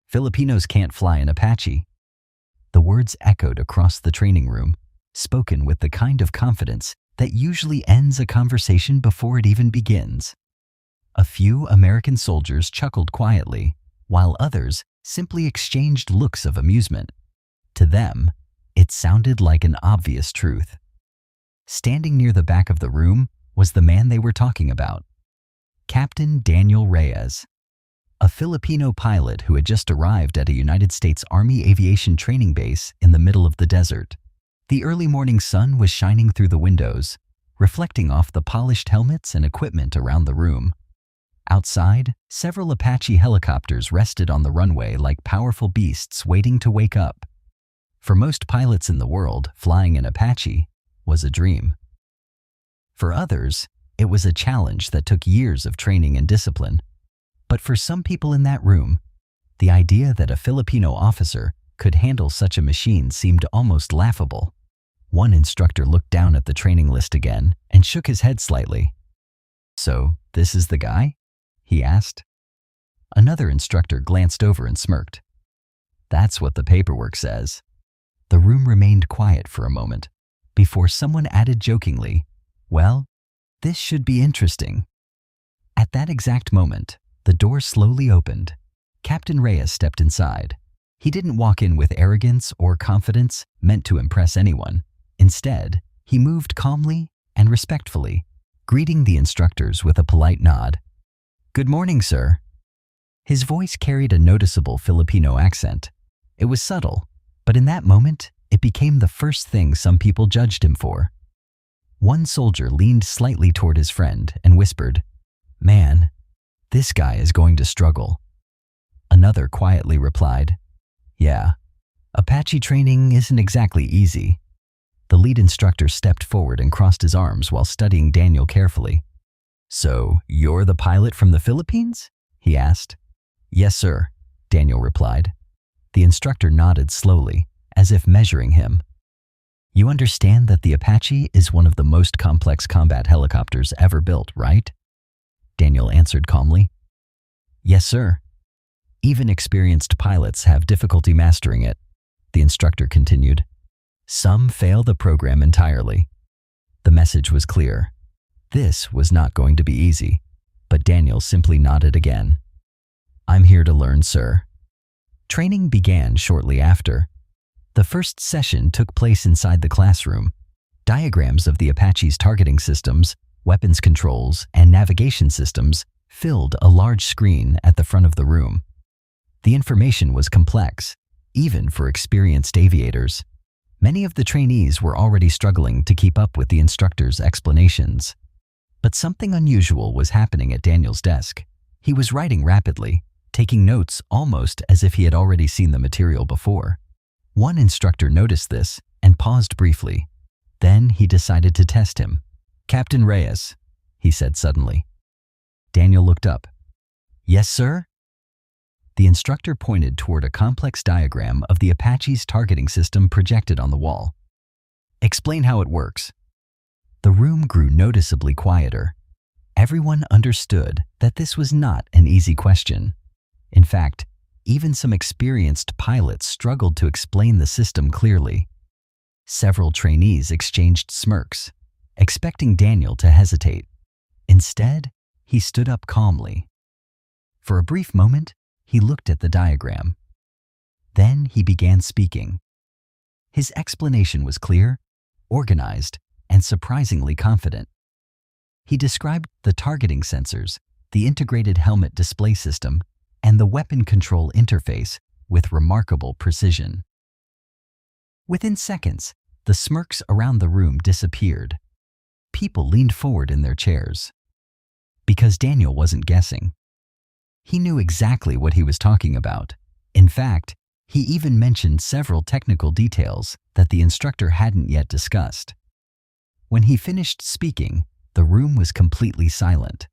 Filipinos can't fly an Apache." The words echoed across the training room, spoken with the kind of confidence that usually ends a conversation before it even begins. A few American soldiers chuckled quietly, while others simply exchanged looks of amusement. To them, it sounded like an obvious truth. Standing near the back of the room was the man they were talking about, Captain Daniel Reyes, a Filipino pilot who had just arrived at a United States Army aviation training base in the middle of the desert. The early morning sun was shining through the windows, reflecting off the polished helmets and equipment around the room. Outside, several Apache helicopters rested on the runway like powerful beasts waiting to wake up. For most pilots in the world, flying an Apache was a dream. For others, it was a challenge that took years of training and discipline. But for some people in that room, the idea that a Filipino officer could handle such a machine seemed almost laughable. One instructor looked down at the training list again and shook his head slightly. "So, this is the guy?" he asked. Another instructor glanced over and smirked. "That's what the paperwork says." The room remained quiet for a moment before someone added jokingly, "Well, this should be interesting." At that exact moment, the door slowly opened. Captain Reyes stepped inside. He didn't walk in with arrogance or confidence meant to impress anyone. Instead, he moved calmly and respectfully, greeting the instructors with a polite nod. "Good morning, sir." His voice carried a noticeable Filipino accent. It was subtle, but in that moment, it became the first thing some people judged him for. One soldier leaned slightly toward his friend and whispered, "Man, this guy is going to struggle." Another quietly replied, "Yeah, Apache training isn't exactly easy." The lead instructor stepped forward and crossed his arms while studying Daniel carefully. "So, you're the pilot from the Philippines?" he asked. "Yes, sir," Daniel replied. The instructor nodded slowly, as if measuring him. "You understand that the Apache is one of the most complex combat helicopters ever built, right?" Daniel answered calmly. "Yes, sir. Even experienced pilots have difficulty mastering it," the instructor continued. "Some fail the program entirely." The message was clear. This was not going to be easy, but Daniel simply nodded again. "I'm here to learn, sir." Training began shortly after. The first session took place inside the classroom. Diagrams of the Apache's targeting systems, weapons controls, and navigation systems filled a large screen at the front of the room. The information was complex, even for experienced aviators. Many of the trainees were already struggling to keep up with the instructor's explanations. But something unusual was happening at Daniel's desk. He was writing rapidly, taking notes almost as if he had already seen the material before. One instructor noticed this and paused briefly. Then he decided to test him. "Captain Reyes," he said suddenly. Daniel looked up. "Yes, sir?" The instructor pointed toward a complex diagram of the Apache's targeting system projected on the wall. "Explain how it works." The room grew noticeably quieter. Everyone understood that this was not an easy question. In fact, even some experienced pilots struggled to explain the system clearly. Several trainees exchanged smirks, expecting Daniel to hesitate. Instead, he stood up calmly. For a brief moment, he looked at the diagram. Then he began speaking. His explanation was clear, organized, and surprisingly confident. He described the targeting sensors, the integrated helmet display system, and the weapon control interface with remarkable precision. Within seconds, the smirks around the room disappeared. People leaned forward in their chairs. Because Daniel wasn't guessing. He knew exactly what he was talking about. In fact, he even mentioned several technical details that the instructor hadn't yet discussed. When he finished speaking, the room was completely silent.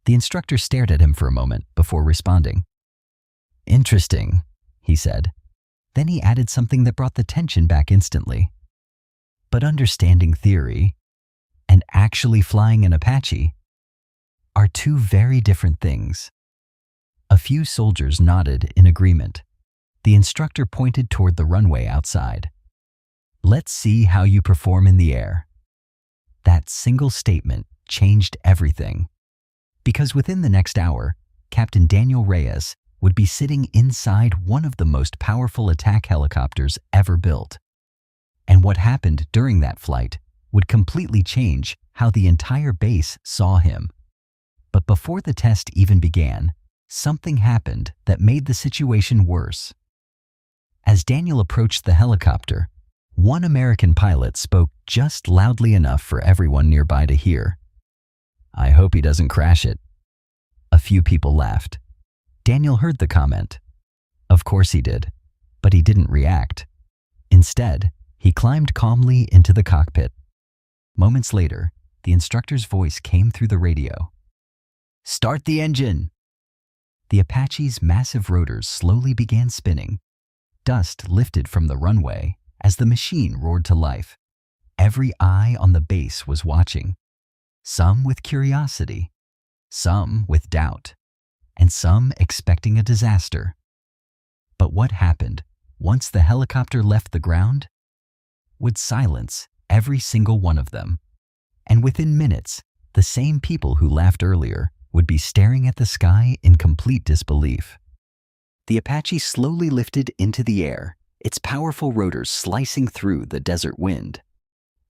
The instructor stared at him for a moment before responding. "Interesting," he said. Then he added something that brought the tension back instantly. "But understanding theory and actually flying an Apache are two very different things." A few soldiers nodded in agreement. The instructor pointed toward the runway outside. "Let's see how you perform in the air." That single statement changed everything. Because within the next hour, Captain Daniel Reyes would be sitting inside one of the most powerful attack helicopters ever built. And what happened during that flight would completely change how the entire base saw him. But before the test even began, something happened that made the situation worse. As Daniel approached the helicopter, one American pilot spoke just loudly enough for everyone nearby to hear. "I hope he doesn't crash it." A few people laughed. Daniel heard the comment. Of course he did, but he didn't react. Instead, he climbed calmly into the cockpit. Moments later, the instructor's voice came through the radio. "Start the engine!" The Apache's massive rotors slowly began spinning. Dust lifted from the runway as the machine roared to life. Every eye on the base was watching. Some with curiosity, some with doubt, and some expecting a disaster. But what happened once the helicopter left the ground would silence every single one of them. And within minutes, the same people who laughed earlier would be staring at the sky in complete disbelief. The Apache slowly lifted into the air, its powerful rotors slicing through the desert wind.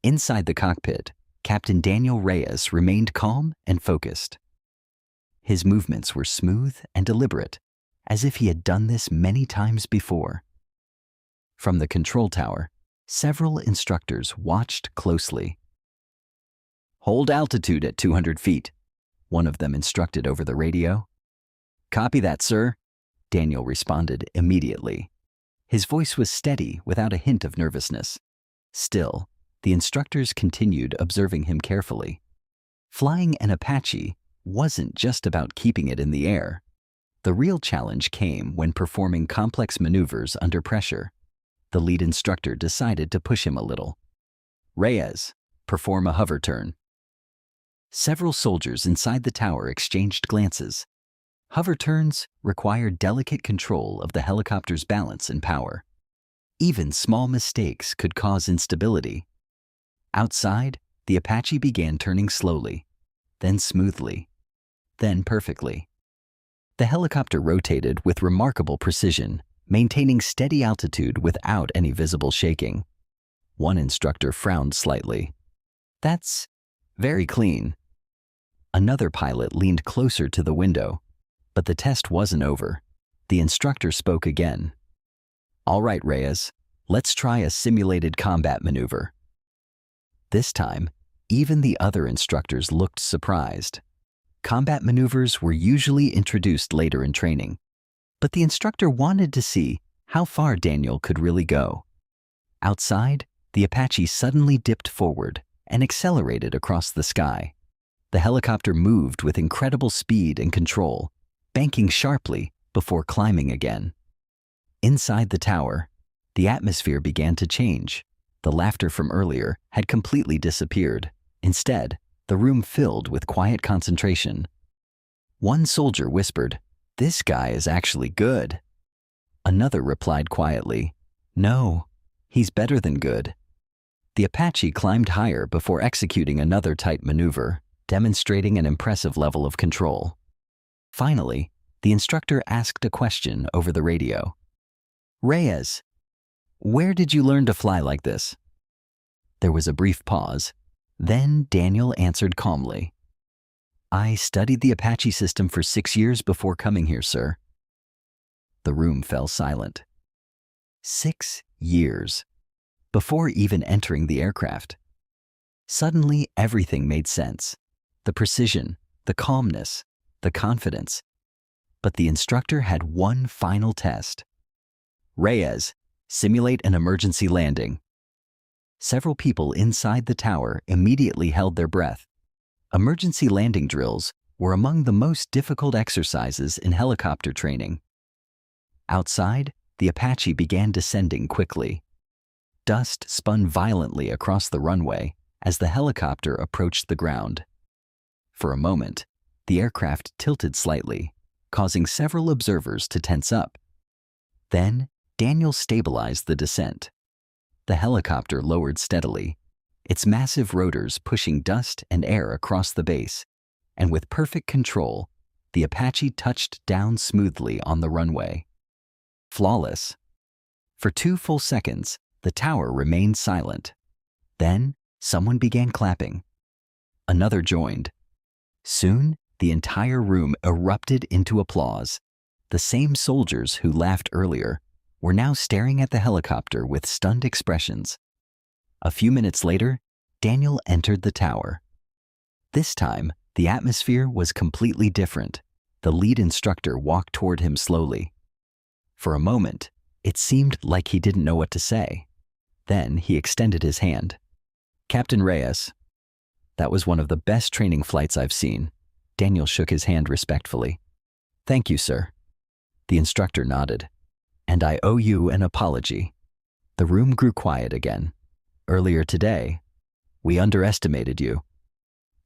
Inside the cockpit, Captain Daniel Reyes remained calm and focused. His movements were smooth and deliberate, as if he had done this many times before. From the control tower, several instructors watched closely. "Hold altitude at 200 feet, one of them instructed over the radio. "Copy that, sir," Daniel responded immediately. His voice was steady without a hint of nervousness. Still, the instructors continued observing him carefully. Flying an Apache wasn't just about keeping it in the air. The real challenge came when performing complex maneuvers under pressure. The lead instructor decided to push him a little. "Reyes, perform a hover turn." Several soldiers inside the tower exchanged glances. Hover turns required delicate control of the helicopter's balance and power. Even small mistakes could cause instability. Outside, the Apache began turning slowly, then smoothly, then perfectly. The helicopter rotated with remarkable precision, maintaining steady altitude without any visible shaking. One instructor frowned slightly. "That's very clean." Another pilot leaned closer to the window, but the test wasn't over. The instructor spoke again. "All right, Reyes, let's try a simulated combat maneuver." This time, even the other instructors looked surprised. Combat maneuvers were usually introduced later in training, but the instructor wanted to see how far Daniel could really go. Outside, the Apache suddenly dipped forward and accelerated across the sky. The helicopter moved with incredible speed and control, banking sharply before climbing again. Inside the tower, the atmosphere began to change. The laughter from earlier had completely disappeared. Instead, the room filled with quiet concentration. One soldier whispered, "This guy is actually good." Another replied quietly, "No, he's better than good." The Apache climbed higher before executing another tight maneuver, demonstrating an impressive level of control. Finally, the instructor asked a question over the radio. "Reyes, where did you learn to fly like this?" There was a brief pause. Then Daniel answered calmly, "I studied the Apache system for 6 years before coming here, sir." The room fell silent. 6 years. Before even entering the aircraft. Suddenly, everything made sense. The precision, the calmness, the confidence. But the instructor had one final test. "Reyes, simulate an emergency landing." Several people inside the tower immediately held their breath. Emergency landing drills were among the most difficult exercises in helicopter training. Outside, the Apache began descending quickly. Dust spun violently across the runway as the helicopter approached the ground. For a moment, the aircraft tilted slightly, causing several observers to tense up. Then, Daniel stabilized the descent. The helicopter lowered steadily, its massive rotors pushing dust and air across the base, and with perfect control, the Apache touched down smoothly on the runway. Flawless. For 2 full seconds, the tower remained silent. Then, someone began clapping. Another joined. Soon, the entire room erupted into applause. The same soldiers who laughed earlier were now staring at the helicopter with stunned expressions. A few minutes later, Daniel entered the tower. This time, the atmosphere was completely different. The lead instructor walked toward him slowly. For a moment, it seemed like he didn't know what to say. Then he extended his hand. "Captain Reyes, that was one of the best training flights I've seen." Daniel shook his hand respectfully. "Thank you, sir." The instructor nodded. "And I owe you an apology." The room grew quiet again. "Earlier today, we underestimated you."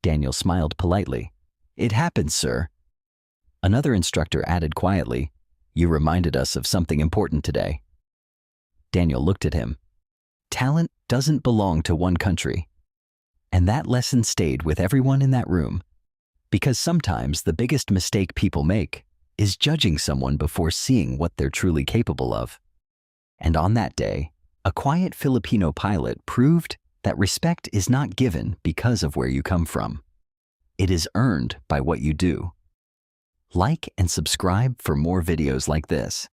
Daniel smiled politely. "It happens, sir." Another instructor added quietly, "You reminded us of something important today." Daniel looked at him. Talent doesn't belong to one country. And that lesson stayed with everyone in that room. Because sometimes the biggest mistake people make is judging someone before seeing what they're truly capable of. And on that day, a quiet Filipino pilot proved that respect is not given because of where you come from. It is earned by what you do. Like and subscribe for more videos like this.